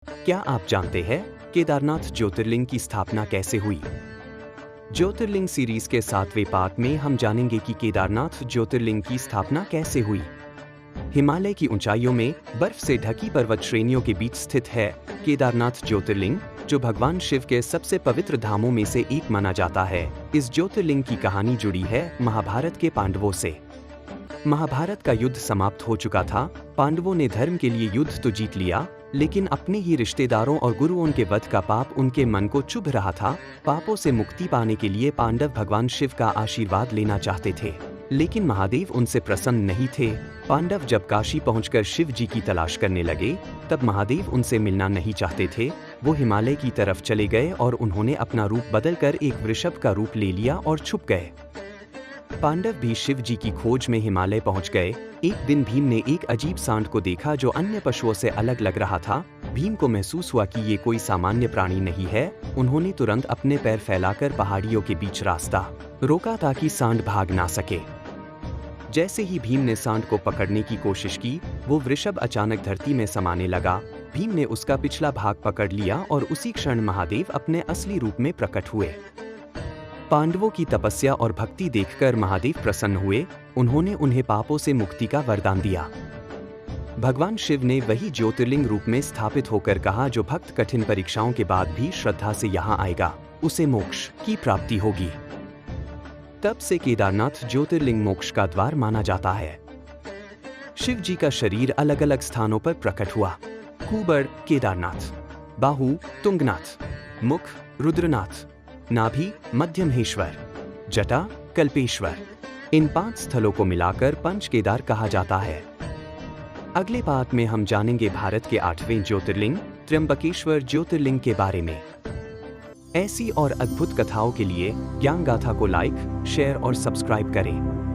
क्या आप जानते हैं केदारनाथ ज्योतिर्लिंग की स्थापना कैसे हुई? ज्योतिर्लिंग सीरीज के 7वें पार्ट में हम जानेंगे कि केदारनाथ ज्योतिर्लिंग की स्थापना कैसे हुई। हिमालय की ऊंचाइयों में बर्फ से ढकी पर्वत श्रेणियों के बीच स्थित है केदारनाथ ज्योतिर्लिंग, जो भगवान शिव के सबसे पवित्र धामों में से एक माना जाता है। इस ज्योतिर्लिंग की कहानी जुड़ी है महाभारत के पांडवों से। महाभारत का युद्ध समाप्त हो चुका था। पांडवों ने धर्म के लिए युद्ध तो जीत लिया, लेकिन अपने ही रिश्तेदारों और गुरुओं के वध का पाप उनके मन को चुभ रहा था। पापों से मुक्ति पाने के लिए पांडव भगवान शिव का आशीर्वाद लेना चाहते थे, लेकिन महादेव उनसे प्रसन्न नहीं थे। पांडव जब काशी पहुंचकर शिव जी की तलाश करने लगे, तब महादेव उनसे मिलना नहीं चाहते थे। वो हिमालय की तरफ चले गए और उन्होंने अपना रूप बदलकर एक वृषभ का रूप ले लिया और छुप गए। पांडव भी शिव जी की खोज में हिमालय पहुंच गए। एक दिन भीम ने एक अजीब सांड को देखा जो अन्य पशुओं से अलग लग रहा था। भीम को महसूस हुआ कि ये कोई सामान्य प्राणी नहीं है। उन्होंने तुरंत अपने पैर फैलाकर पहाड़ियों के बीच रास्ता रोका ताकि सांड भाग ना सके। जैसे ही भीम ने सांड को पकड़ने की कोशिश की, वो वृषभ अचानक धरती में समाने लगा। भीम ने उसका पिछला भाग पकड़ लिया और उसी क्षण महादेव अपने असली रूप में प्रकट हुए। पांडवों की तपस्या और भक्ति देखकर महादेव प्रसन्न हुए। उन्होंने उन्हें पापों से मुक्ति का वरदान दिया। भगवान शिव ने वही ज्योतिर्लिंग रूप में स्थापित होकर कहा, जो भक्त कठिन परीक्षाओं के बाद भी श्रद्धा से यहाँ आएगा, उसे मोक्ष की प्राप्ति होगी। तब से केदारनाथ ज्योतिर्लिंग मोक्ष का द्वार माना जाता है। शिव जी का शरीर अलग अलग स्थानों पर प्रकट हुआ। कुबड़ केदारनाथ, बाहु तुंगनाथ, मुख रुद्रनाथ, नाभि मध्यमहेश्वर, जटा कल्पेश्वर। इन 5 स्थलों को मिलाकर पंच केदार कहा जाता है। अगले पार्ट में हम जानेंगे भारत के 8वें ज्योतिर्लिंग त्र्यंबकेश्वर ज्योतिर्लिंग के बारे में। ऐसी और अद्भुत कथाओं के लिए ज्ञान गाथा को लाइक, शेयर और सब्सक्राइब करें।